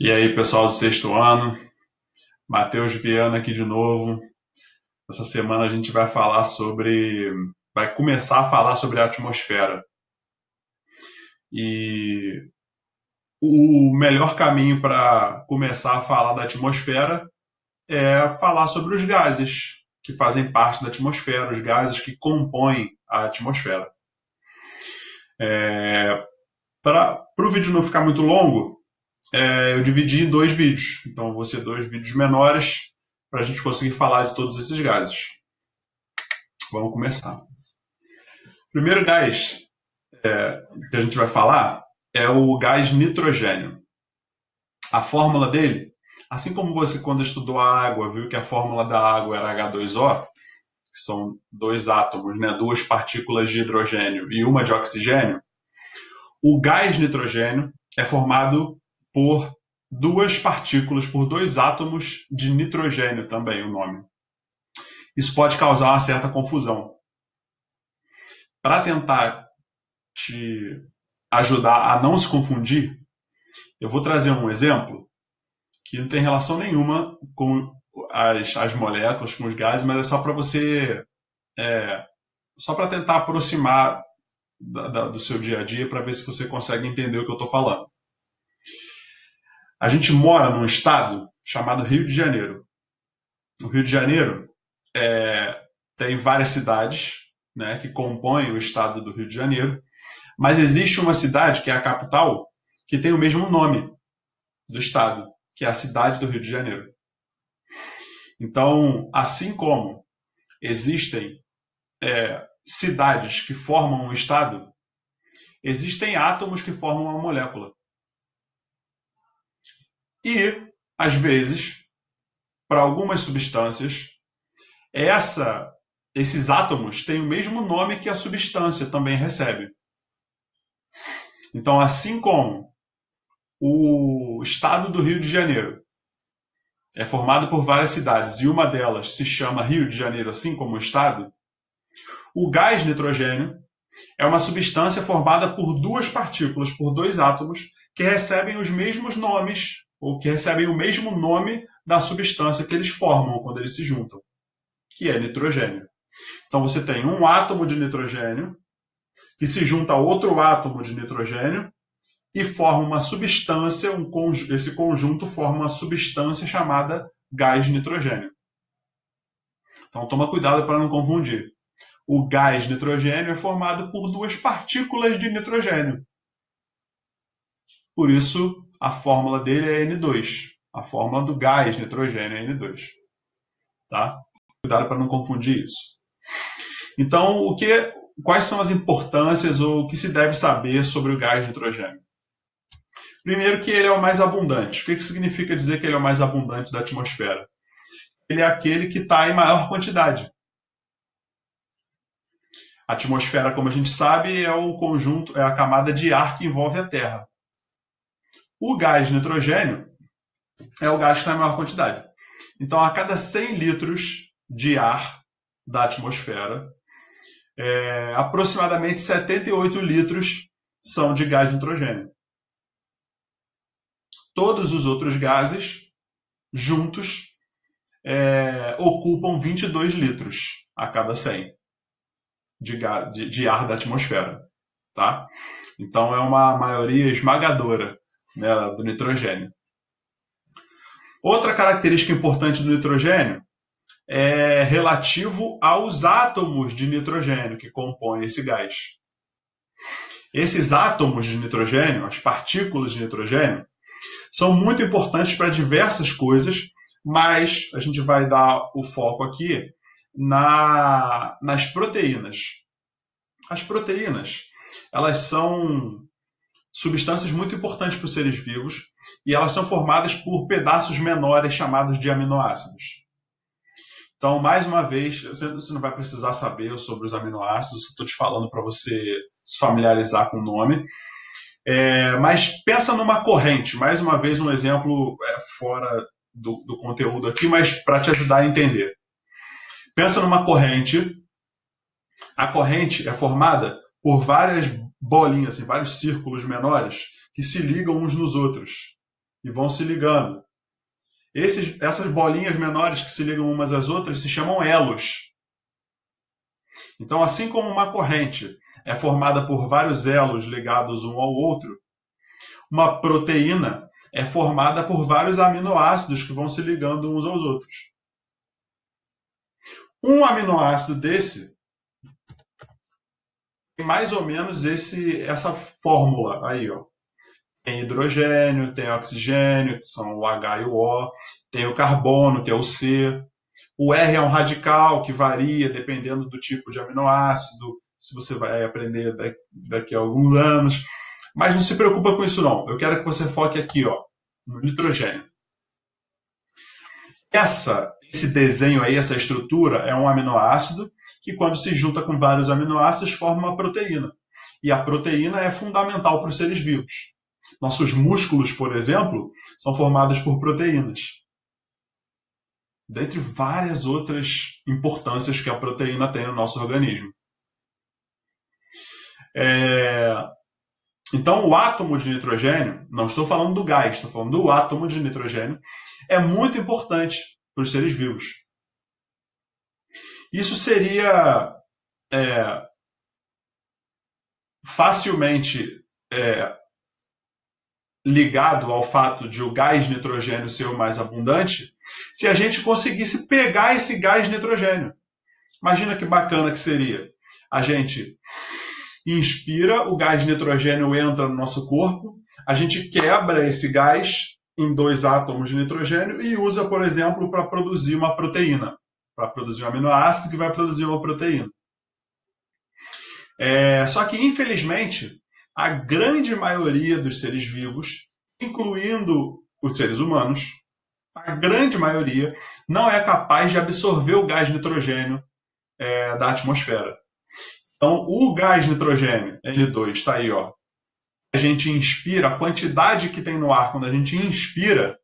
E aí, pessoal do sexto ano, Matheus Viana aqui de novo. Essa semana a gente vai começar a falar sobre a atmosfera. E o melhor caminho para começar a falar da atmosfera é falar sobre os gases que fazem parte da atmosfera, os gases que compõem a atmosfera. Para o vídeo não ficar muito longo, eu dividi em dois vídeos. Então, vão ser dois vídeos menores para a gente conseguir falar de todos esses gases. Vamos começar. O primeiro gás que a gente vai falar é o gás nitrogênio. A fórmula dele, assim como você quando estudou a água viu que a fórmula da água era H2O, que são dois átomos, né, duas partículas de hidrogênio e uma de oxigênio, o gás nitrogênio é formado por duas partículas, por dois átomos de nitrogênio também, o nome. Isso pode causar uma certa confusão. Para tentar te ajudar a não se confundir, eu vou trazer um exemplo que não tem relação nenhuma com as moléculas, com os gases, mas é só para você, só para tentar aproximar do seu dia a dia, para ver se você consegue entender o que eu estou falando. A gente mora num estado chamado Rio de Janeiro. O Rio de Janeiro tem várias cidades, né, que compõem o estado do Rio de Janeiro, mas existe uma cidade, que é a capital, que tem o mesmo nome do estado, que é a cidade do Rio de Janeiro. Então, assim como existem cidades que formam um estado, existem átomos que formam uma molécula. E, às vezes, para algumas substâncias, esses átomos têm o mesmo nome que a substância também recebe. Então, assim como o estado do Rio de Janeiro é formado por várias cidades e uma delas se chama Rio de Janeiro, assim como o estado, o gás nitrogênio é uma substância formada por duas partículas, por dois átomos, que recebem os mesmos nomes, ou que recebem o mesmo nome da substância que eles formam quando eles se juntam, que é nitrogênio. Então você tem um átomo de nitrogênio que se junta a outro átomo de nitrogênio e forma uma substância, esse conjunto forma uma substância chamada gás nitrogênio. Então toma cuidado para não confundir. O gás nitrogênio é formado por duas partículas de nitrogênio. Por isso, a fórmula dele é N2. A fórmula do gás nitrogênio é N2. Tá? Cuidado para não confundir isso. Então, quais são as importâncias ou o que se deve saber sobre o gás nitrogênio? Primeiro que ele é o mais abundante. O que significa dizer que ele é o mais abundante da atmosfera? Ele é aquele que está em maior quantidade. A atmosfera, como a gente sabe, é o conjunto, é a camada de ar que envolve a Terra. O gás nitrogênio é o gás que está em maior quantidade. Então, a cada 100 litros de ar da atmosfera, aproximadamente 78 litros são de gás nitrogênio. Todos os outros gases, juntos, ocupam 22 litros a cada 100 de ar da atmosfera. Tá? Então, é uma maioria esmagadora, né, do nitrogênio. Outra característica importante do nitrogênio é relativo aos átomos de nitrogênio que compõem esse gás. Esses átomos de nitrogênio, as partículas de nitrogênio, são muito importantes para diversas coisas, mas a gente vai dar o foco aqui nas proteínas. As proteínas, elas são substâncias muito importantes para os seres vivos e elas são formadas por pedaços menores chamados de aminoácidos. Então, mais uma vez, você não vai precisar saber sobre os aminoácidos, estou te falando para você se familiarizar com o nome. Mas pensa numa corrente, mais uma vez um exemplo fora do conteúdo aqui, mas para te ajudar a entender. Pensa numa corrente, a corrente é formada por várias bolinhas, assim, vários círculos menores que se ligam uns nos outros. e vão se ligando. Essas bolinhas menores que se ligam umas às outras se chamam elos. Então, assim como uma corrente é formada por vários elos ligados um ao outro, uma proteína é formada por vários aminoácidos que vão se ligando uns aos outros. Um aminoácido desse tem mais ou menos essa fórmula aí, ó. Tem hidrogênio, tem oxigênio, que são o H e o O, tem o carbono, que é o C. O R é um radical que varia dependendo do tipo de aminoácido, se você vai aprender daqui a alguns anos. Mas não se preocupa com isso não. Eu quero que você foque aqui, ó, no nitrogênio. Esse desenho aí, essa estrutura, é um aminoácido que, quando se junta com vários aminoácidos, forma uma proteína. E a proteína é fundamental para os seres vivos. Nossos músculos, por exemplo, são formados por proteínas. Dentre várias outras importâncias que a proteína tem no nosso organismo. Então, o átomo de nitrogênio, não estou falando do gás, estou falando do átomo de nitrogênio, é muito importante para os seres vivos. Isso seria facilmente ligado ao fato de o gás nitrogênio ser o mais abundante, se a gente conseguisse pegar esse gás nitrogênio. Imagina que bacana que seria. A gente inspira, o gás nitrogênio entra no nosso corpo, a gente quebra esse gás em 2 átomos de nitrogênio e usa, por exemplo, para produzir uma proteína, para produzir um aminoácido que vai produzir uma proteína. Só que, infelizmente, a grande maioria dos seres vivos, incluindo os seres humanos, a grande maioria não é capaz de absorver o gás nitrogênio da atmosfera. Então, o gás nitrogênio, N2, está aí, ó. A gente inspira, a quantidade que tem no ar quando a gente inspira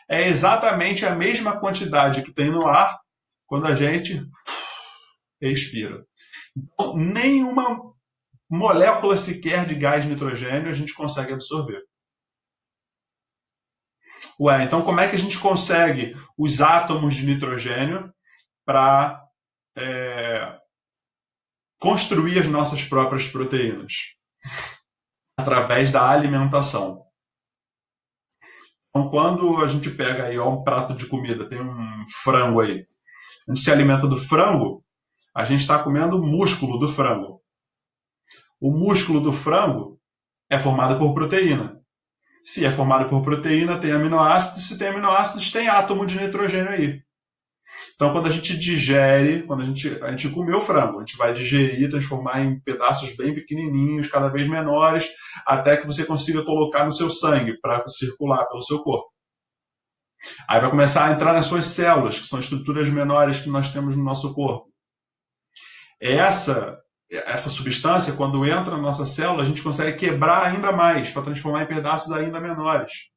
é exatamente a mesma quantidade que tem no ar quando a gente expira. Então, nenhuma molécula sequer de gás nitrogênio a gente consegue absorver. Então como é que a gente consegue os átomos de nitrogênio para construir as nossas próprias proteínas? Através da alimentação. Então, quando a gente pega aí um prato de comida, tem um frango aí, a gente se alimenta do frango, a gente está comendo o músculo do frango. O músculo do frango é formado por proteína. Se é formado por proteína, tem aminoácidos. Se tem aminoácidos, tem átomo de nitrogênio aí. Então, quando a gente digere, quando a gente comeu frango, a gente vai digerir, transformar em pedaços bem pequenininhos, cada vez menores, até que você consiga colocar no seu sangue para circular pelo seu corpo. Aí vai começar a entrar nas suas células, que são estruturas menores que nós temos no nosso corpo. Essa substância, quando entra na nossa célula, a gente consegue quebrar ainda mais, para transformar em pedaços ainda menores.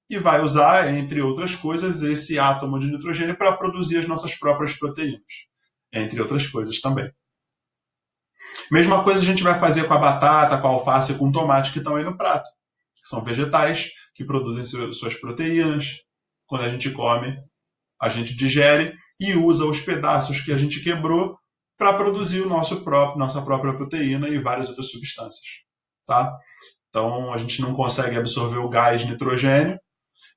E vai usar, entre outras coisas, esse átomo de nitrogênio para produzir as nossas próprias proteínas. Entre outras coisas também. Mesma coisa a gente vai fazer com a batata, com a alface e com o tomate que estão aí no prato. São vegetais que produzem suas proteínas. Quando a gente come, a gente digere e usa os pedaços que a gente quebrou para produzir nossa própria proteína e várias outras substâncias. Tá? Então, a gente não consegue absorver o gás nitrogênio.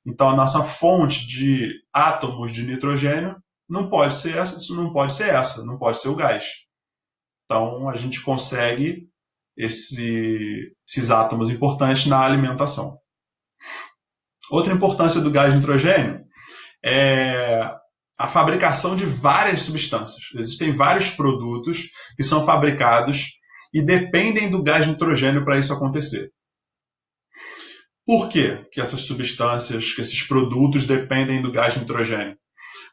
Então, a nossa fonte de átomos de nitrogênio não pode ser essa, não pode ser o gás. Então, a gente consegue esses átomos importantes na alimentação. Outra importância do gás nitrogênio é a fabricação de várias substâncias. Existem vários produtos que são fabricados e dependem do gás nitrogênio para isso acontecer. Por quê que essas substâncias, que esses produtos dependem do gás nitrogênio?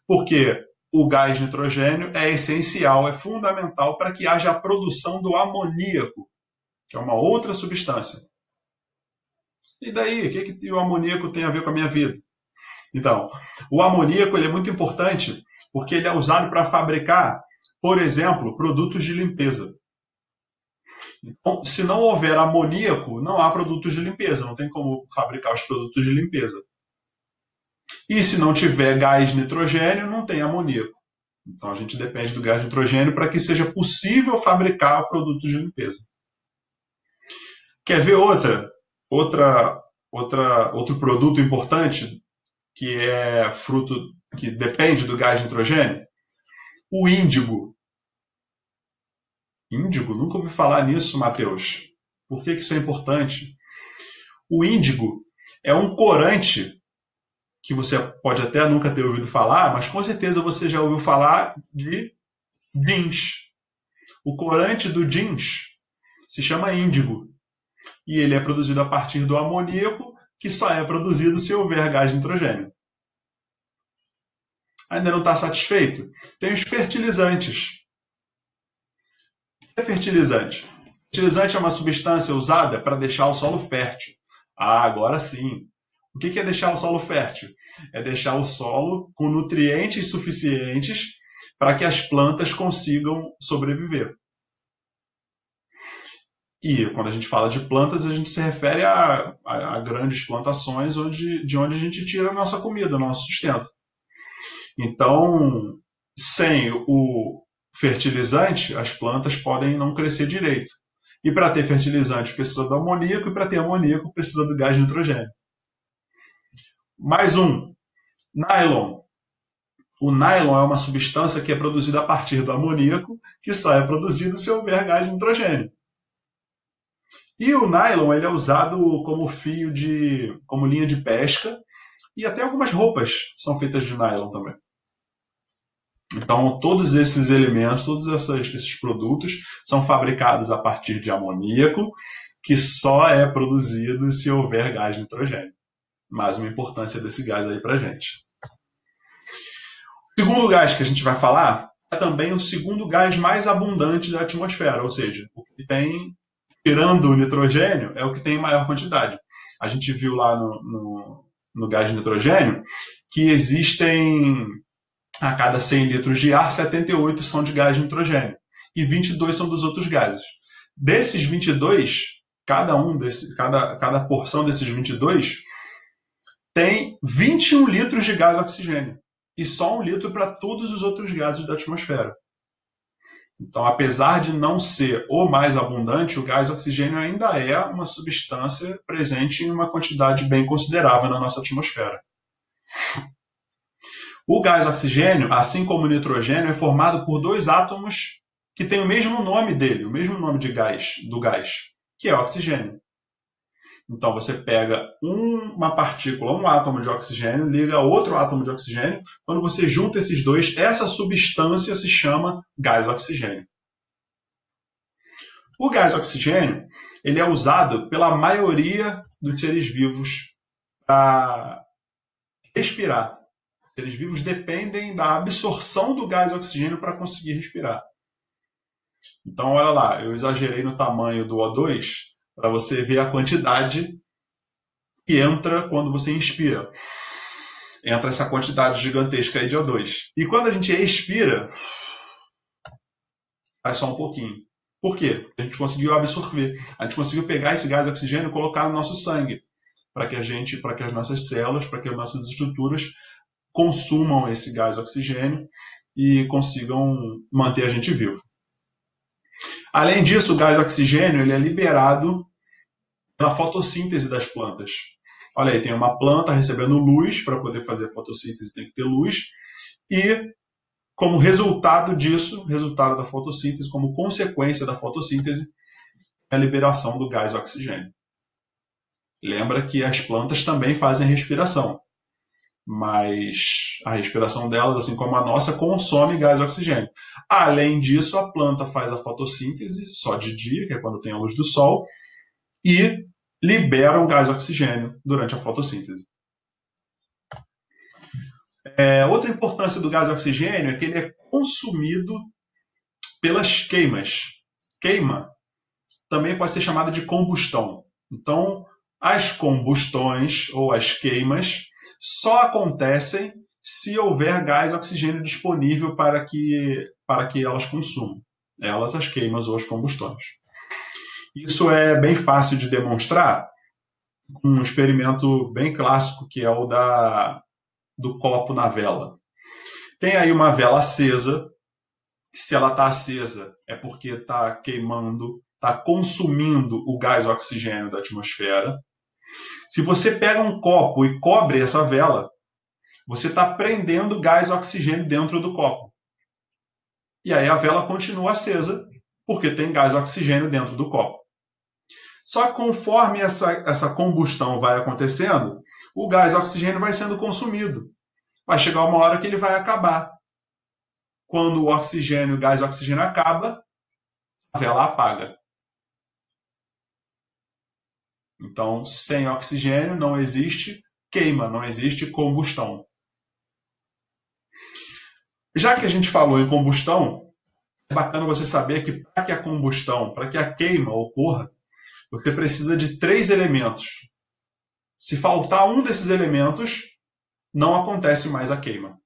Porque o gás nitrogênio é essencial, é fundamental para que haja a produção do amoníaco, que é uma outra substância. E daí, o que o amoníaco tem a ver com a minha vida? Então, o amoníaco ele é muito importante porque ele é usado para fabricar, por exemplo, produtos de limpeza. Então, se não houver amoníaco, não há produtos de limpeza, não tem como fabricar os produtos de limpeza. E se não tiver gás nitrogênio, não tem amoníaco. Então a gente depende do gás nitrogênio para que seja possível fabricar produtos de limpeza. Quer ver outro produto importante que é fruto que depende do gás nitrogênio? O índigo. Índigo? Nunca ouvi falar nisso, Matheus. Por que isso é importante? O índigo é um corante que você pode até nunca ter ouvido falar, mas com certeza você já ouviu falar de jeans. O corante do jeans se chama índigo. E ele é produzido a partir do amoníaco, que só é produzido se houver gás nitrogênio. Ainda não está satisfeito? Tem os fertilizantes. O que é fertilizante? Fertilizante é uma substância usada para deixar o solo fértil. Ah, agora sim. O que é deixar o solo fértil? É deixar o solo com nutrientes suficientes para que as plantas consigam sobreviver. E quando a gente fala de plantas, a gente se refere a grandes plantações de onde a gente tira a nossa comida, o nosso sustento. Então, sem o fertilizante, as plantas podem não crescer direito. E para ter fertilizante precisa do amoníaco, e para ter amoníaco precisa do gás nitrogênio. Mais um, nylon. O nylon é uma substância que é produzida a partir do amoníaco, que só é produzido se houver gás nitrogênio. E o nylon ele é usado como como linha de pesca, e até algumas roupas são feitas de nylon também. Então, todos esses elementos, todos esses produtos são fabricados a partir de amoníaco, que só é produzido se houver gás nitrogênio. Mais uma importância desse gás aí para a gente. O segundo gás que a gente vai falar é também o segundo gás mais abundante da atmosfera, ou seja, o que tem, tirando o nitrogênio, é o que tem maior quantidade. A gente viu lá no gás de nitrogênio que existem, a cada 100 litros de ar, 78 são de gás de nitrogênio e 22 são dos outros gases. Desses 22, cada porção desses 22 tem 21 litros de gás oxigênio e só 1 litro para todos os outros gases da atmosfera. Então, apesar de não ser o mais abundante, o gás oxigênio ainda é uma substância presente em uma quantidade bem considerável na nossa atmosfera. O gás oxigênio, assim como o nitrogênio, é formado por dois átomos que têm o mesmo nome dele, o mesmo nome do gás, que é oxigênio. Então você pega uma partícula, um átomo de oxigênio, liga a outro átomo de oxigênio. Quando você junta esses dois, essa substância se chama gás oxigênio. O gás oxigênio ele é usado pela maioria dos seres vivos para respirar. Os seres vivos dependem da absorção do gás oxigênio para conseguir respirar. Então, olha lá, eu exagerei no tamanho do O2 para você ver a quantidade que entra quando você inspira. Entra essa quantidade gigantesca aí de O2. E quando a gente expira, sai só um pouquinho. Por quê? A gente conseguiu absorver. A gente conseguiu pegar esse gás oxigênio e colocar no nosso sangue, para que as nossas células, para que as nossas estruturas consumam esse gás oxigênio e consigam manter a gente vivo. Além disso, o gás oxigênio ele é liberado pela fotossíntese das plantas. Olha aí, tem uma planta recebendo luz, para poder fazer a fotossíntese tem que ter luz, e como resultado disso, resultado da fotossíntese, como consequência da fotossíntese, é a liberação do gás oxigênio. Lembra que as plantas também fazem respiração, mas a respiração delas, assim como a nossa, consome gás oxigênio. Além disso, a planta faz a fotossíntese só de dia, que é quando tem a luz do sol, e libera o gás oxigênio durante a fotossíntese. Outra importância do gás oxigênio é que ele é consumido pelas queimas. Queima também pode ser chamada de combustão. Então, as combustões ou as queimas só acontecem se houver gás oxigênio disponível para que elas consumam. Elas, as queimas ou as combustões. Isso é bem fácil de demonstrar com um experimento bem clássico, que é o do copo na vela. Tem aí uma vela acesa. Se ela está acesa, é porque está queimando, está consumindo o gás oxigênio da atmosfera. Se você pega um copo e cobre essa vela, você está prendendo gás oxigênio dentro do copo. E aí a vela continua acesa, porque tem gás oxigênio dentro do copo. Só que conforme essa combustão vai acontecendo, o gás oxigênio vai sendo consumido. Vai chegar uma hora que ele vai acabar. Quando o gás oxigênio acaba, a vela apaga. Então, sem oxigênio não existe queima, não existe combustão. Já que a gente falou em combustão, é bacana você saber que para que a combustão, para que a queima ocorra, você precisa de 3 elementos. Se faltar um desses elementos, não acontece mais a queima.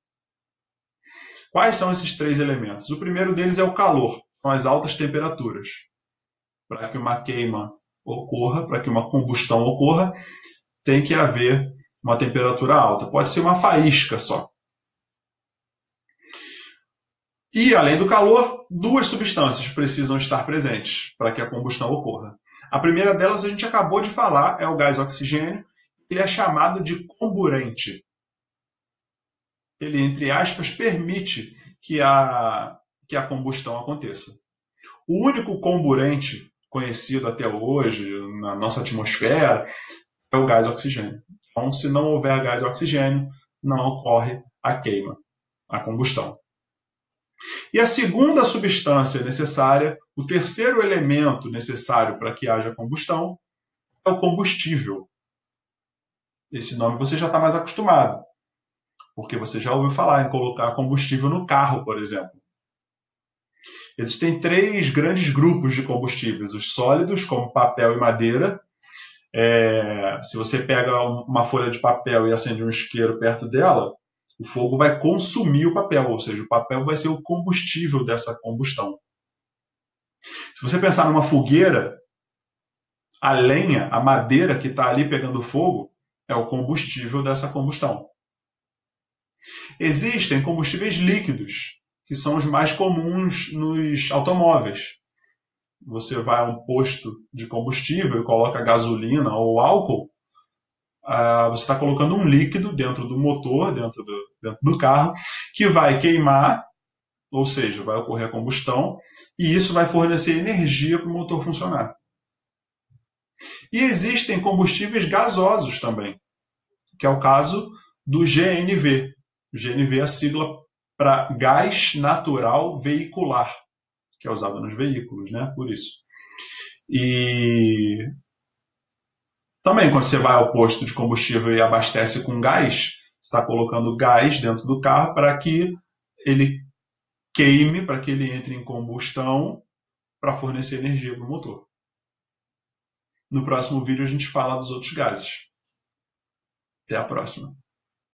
Quais são esses 3 elementos? O primeiro deles é o calor, são as altas temperaturas. Para que uma queima ocorra, para que uma combustão ocorra, tem que haver uma temperatura alta. Pode ser uma faísca só. E, além do calor, 2 substâncias precisam estar presentes para que a combustão ocorra. A primeira delas a gente acabou de falar, é o gás oxigênio. Ele é chamado de comburente. Ele, entre aspas, permite que a combustão aconteça. O único comburente conhecido até hoje na nossa atmosfera é o gás oxigênio. Então, se não houver gás oxigênio, não ocorre a queima, a combustão. E a segunda substância necessária, o terceiro elemento necessário para que haja combustão, é o combustível. Esse nome você já está mais acostumado, porque você já ouviu falar em colocar combustível no carro, por exemplo. Existem 3 grandes grupos de combustíveis: os sólidos, como papel e madeira. Se você pega uma folha de papel e acende um isqueiro perto dela, o fogo vai consumir o papel, ou seja, o papel vai ser o combustível dessa combustão. Se você pensar numa fogueira, a lenha, a madeira que está ali pegando fogo, é o combustível dessa combustão. Existem combustíveis líquidos, que são os mais comuns nos automóveis. Você vai a um posto de combustível e coloca gasolina ou álcool, você está colocando um líquido dentro do motor, dentro do carro, que vai queimar, ou seja, vai ocorrer a combustão, e isso vai fornecer energia para o motor funcionar. E existem combustíveis gasosos também, que é o caso do GNV. O GNV é a sigla para gás natural veicular, que é usado nos veículos, né? Por isso. E também, quando você vai ao posto de combustível e abastece com gás, você está colocando gás dentro do carro para que ele queime, para que ele entre em combustão para fornecer energia para o motor. No próximo vídeo a gente fala dos outros gases. Até a próxima.